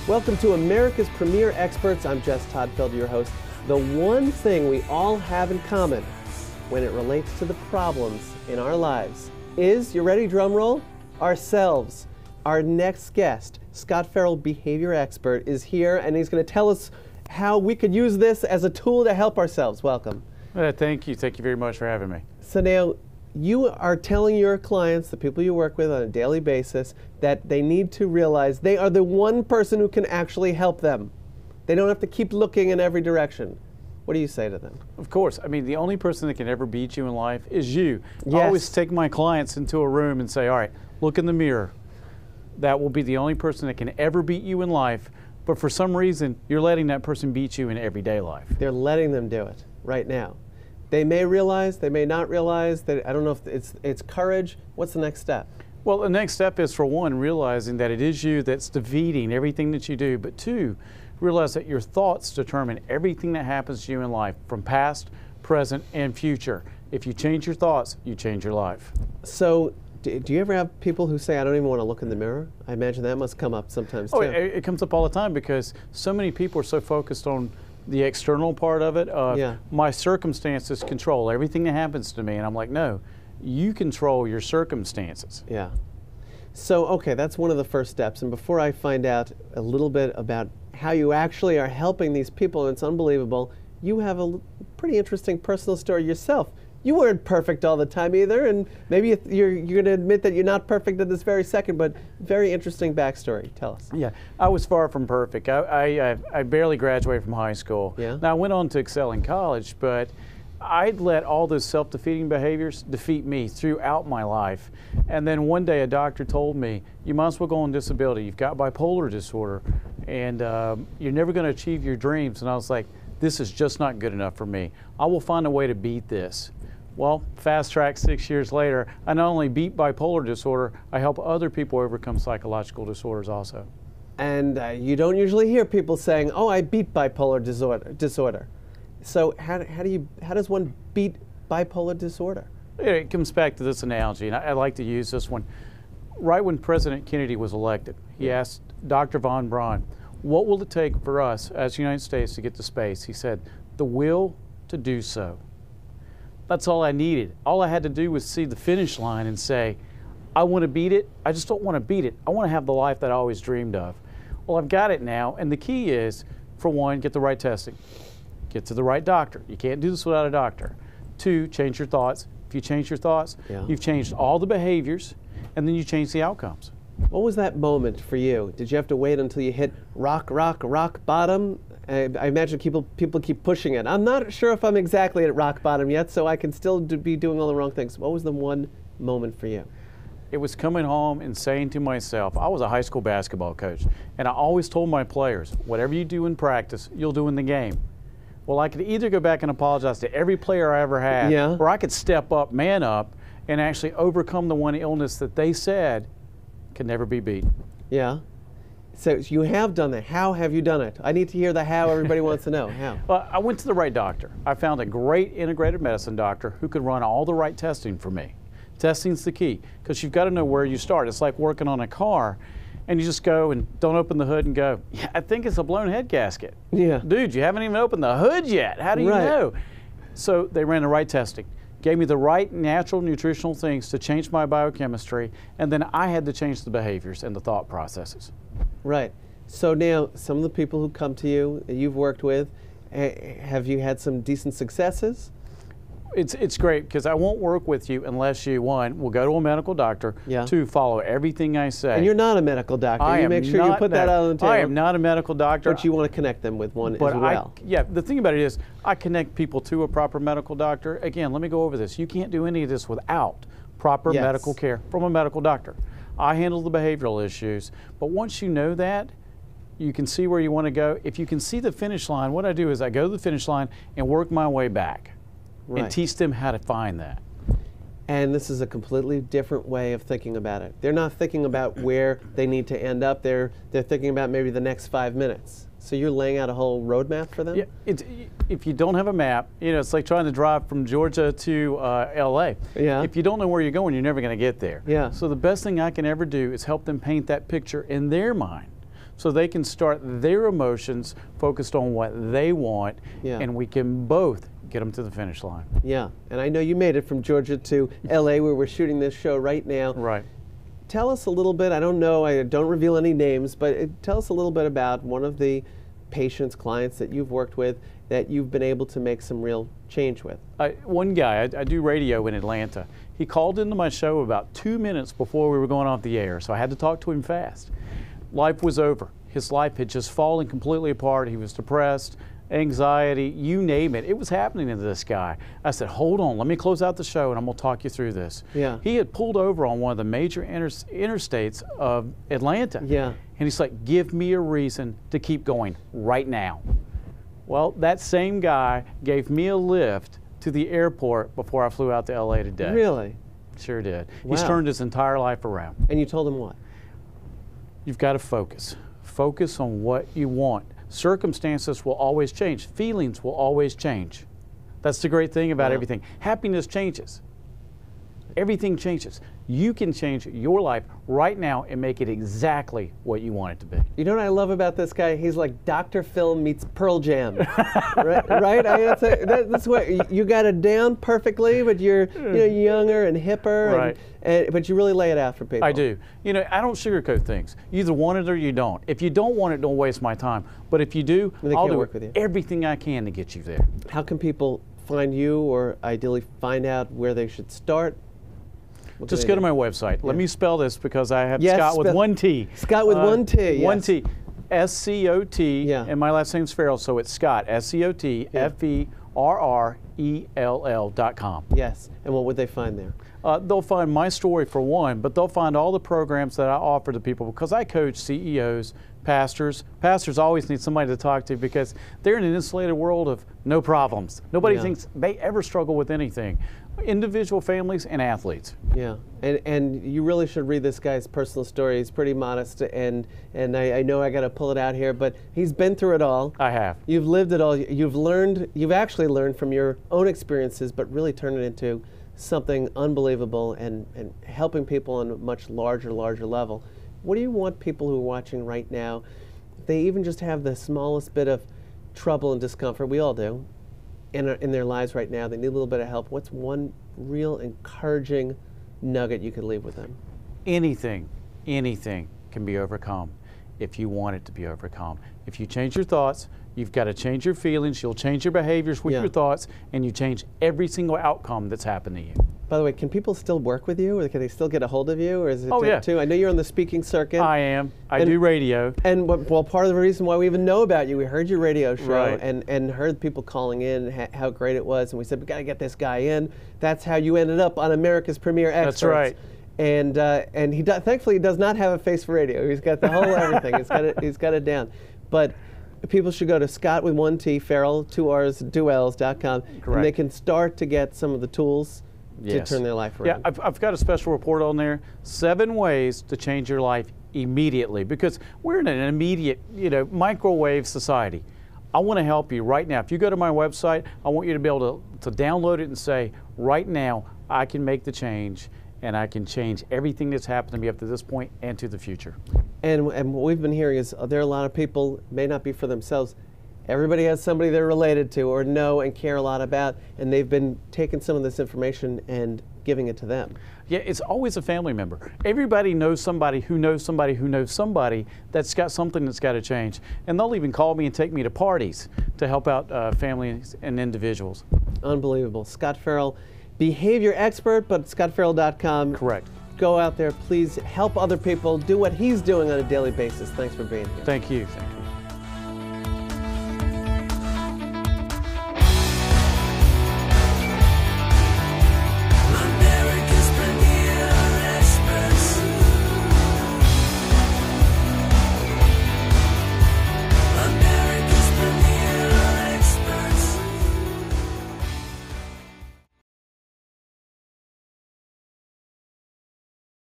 Welcome to America's Premier Experts. I'm Todd Felder, your host. The one thing we all have in common when it relates to the problems in our lives is, you ready, drum roll? Ourselves. Our next guest, Scot Ferrell, behavior expert, is here, and he's going to tell us how we could use this as a tool to help ourselves. Welcome. Thank you. Thank you very much for having me. So now, you are telling your clients, the people you work with on a daily basis, that they need to realize they are the one person who can actually help them. They don't have to keep looking in every direction. What do you say to them? Of course. I mean, the only person that can ever beat you in life is you. Yes. I always take my clients into a room and say, all right, look in the mirror. That will be the only person that can ever beat you in life, but for some reason, you're letting that person beat you in everyday life. They're letting them do it right now. They may realize, they may not realize, that I don't know if it's courage. What's the next step? Well, the next step is, for one, realizing that it is you that's defeating everything that you do, but two, realize that your thoughts determine everything that happens to you in life, from past, present, and future. If you change your thoughts, you change your life. So, do you ever have people who say, I don't even want to look in the mirror? I imagine that must come up sometimes too. Oh, it comes up all the time because so many people are so focused on the external part of it. My circumstances control everything that happens to me, and I'm like, no, you control your circumstances. Yeah. So, okay, that's one of the first steps. And before I find out a little bit about how you actually are helping these people, and it's unbelievable, you have a pretty interesting personal story yourself. You weren't perfect all the time either, and maybe you're going to admit that you're not perfect at this very second, but very interesting backstory. Tell us. Yeah, I was far from perfect. I barely graduated from high school. Yeah. Now, I went on to excel in college, but I'd let all those self-defeating behaviors defeat me throughout my life. And then one day a doctor told me, you might as well go on disability. You've got bipolar disorder, and you're never going to achieve your dreams. And I was like, this is just not good enough for me. I will find a way to beat this. Well, fast track 6 years later, I not only beat bipolar disorder, I help other people overcome psychological disorders also. And you don't usually hear people saying, oh, I beat bipolar disorder. So how does one beat bipolar disorder? It comes back to this analogy, and I like to use this one. Right when President Kennedy was elected, he asked Dr. von Braun, what will it take for us as the United States to get to space? He said, the will to do so. That's all I needed. All I had to do was see the finish line and say, I want to beat it. I just don't want to beat it. I want to have the life that I always dreamed of. Well, I've got it now, and the key is, for one, get the right testing. Get to the right doctor. You can't do this without a doctor. Two, change your thoughts. If you change your thoughts, you've changed all the behaviors, and then you change the outcomes. What was that moment for you? Did you have to wait until you hit rock bottom? I imagine people keep pushing it. I'm not sure if I'm exactly at rock bottom yet, so I can still be doing all the wrong things. What was the one moment for you? It was coming home and saying to myself, I was a high school basketball coach, and I always told my players, whatever you do in practice, you'll do in the game. Well, I could either go back and apologize to every player I ever had, or I could step up, man up, and actually overcome the one illness that they said could never be beat. Yeah. So you have done that. How have you done it? I need to hear the how. Everybody wants to know. How? Well, I went to the right doctor. I found a great integrated medicine doctor who could run all the right testing for me. Testing's the key, because you've got to know where you start. It's like working on a car, and you just go and don't open the hood and go, yeah, I think it's a blown head gasket. Yeah. Dude, you haven't even opened the hood yet. How do you know? So they ran the right testing, gave me the right natural nutritional things to change my biochemistry, and then I had to change the behaviors and the thought processes. Right. So now, some of the people who come to you, that you've worked with, have you had some decent successes? It's great, because I won't work with you unless you, one, will go to a medical doctor, two, follow everything I say. And you're not a medical doctor. You make sure you put that out on the table. I am not a medical doctor. But you want to connect them with one as well. The thing about it is, I connect people to a proper medical doctor. Again, let me go over this. You can't do any of this without proper medical care from a medical doctor. I handle the behavioral issues, but once you know that, you can see where you want to go. If you can see the finish line, what I do is I go to the finish line and work my way back and teach them how to find that. And this is a completely different way of thinking about it. They're not thinking about where they need to end up. They're thinking about maybe the next 5 minutes. So you're laying out a whole roadmap for them? Yeah, if you don't have a map, it's like trying to drive from Georgia to LA. Yeah. If you don't know where you're going, you're never going to get there. Yeah. So the best thing I can ever do is help them paint that picture in their mind, so they can start their emotions focused on what they want, and we can both get them to the finish line. Yeah, and I know you made it from Georgia to LA where we're shooting this show right now. Right. Tell us a little bit, I don't know, I don't reveal any names, but tell us a little bit about one of the patients, clients that you've worked with that you've been able to make some real change with. One guy, I do radio in Atlanta. He called into my show about 2 minutes before we were going off the air, so I had to talk to him fast. Life was over. His life had just fallen completely apart. He was depressed, anxiety, you name it. It was happening to this guy. I said, hold on, let me close out the show and I'm going to talk you through this. Yeah. He had pulled over on one of the major interstates of Atlanta. Yeah. And he's like, give me a reason to keep going right now. Well, that same guy gave me a lift to the airport before I flew out to LA today. Really? Sure did. Wow. He's turned his entire life around. And you told him what? You've got to focus. Focus on what you want. Circumstances will always change. Feelings will always change. That's the great thing about everything. Happiness changes. Everything changes. You can change your life right now and make it exactly what you want it to be. You know what I love about this guy? He's like Dr. Phil meets Pearl Jam, right? I mean, that's what you got it down perfectly, but you're younger and hipper, but you really lay it out for people. I do. You know, I don't sugarcoat things. You either want it or you don't. If you don't want it, don't waste my time. But if you do, I'll do everything I can to get you there. How can people find you, or ideally find out where they should start? Just go to my website. Let me spell this because I have Scott with one T. Scott with one T, yes. One T. S-C-O-T, and my last name's Farrell, so it's Scott, SCOTFERRELL.com. Yes, and what would they find there? They'll find my story for one, but they'll find all the programs that I offer to people because I coach CEOs, pastors. Pastors always need somebody to talk to because they're in an insulated world of no problems. Nobody thinks they ever struggle with anything. Individual families and athletes. Yeah, and you really should read this guy's personal story. He's pretty modest, and I know I got to pull it out here, but he's been through it all. I have. You've lived it all. You've actually learned from your own experiences, but really turned it into something unbelievable and helping people on a much larger level. What do you want people who are watching right now, if they even just have the smallest bit of trouble and discomfort, we all do, in their lives right now, they need a little bit of help, what's one real encouraging nugget you could leave with them? Anything can be overcome if you want it to be overcome. If you change your thoughts, you've got to change your feelings, you'll change your behaviors with your thoughts, and you change every single outcome that's happened to you. By the way, can people still work with you, or can they still get a hold of you, or is it too? I know you're on the speaking circuit. I am. I do radio. And well, part of the reason why we even know about you, we heard your radio show and heard people calling in how great it was, and we said we got to get this guy in. That's how you ended up on America's Premier Experts. That's right. And thankfully he does not have a face for radio. He's got the whole everything. He's got it down. But people should go to Scott with one T, Farrell, 2 R's, duels.com, and they can start to get some of the tools to turn their life around. Yeah, I've got a special report on there, 7 ways to change your life immediately, because we're in an immediate, microwave society. I want to help you right now. If you go to my website, I want you to be able to download it and say, right now, I can make the change, and I can change everything that's happened to me up to this point and to the future. And what we've been hearing is there are a lot of people, may not be for themselves, everybody has somebody they're related to or know and care a lot about, and they've been taking some of this information and giving it to them. Yeah, it's always a family member. Everybody knows somebody who knows somebody who knows somebody that's got something that's got to change. And they'll even call me and take me to parties to help out families and individuals. Unbelievable. Scot Ferrell, behavior expert, but ScotFerrell.com. Correct. Go out there, please help other people do what he's doing on a daily basis. Thanks for being here. Thank you.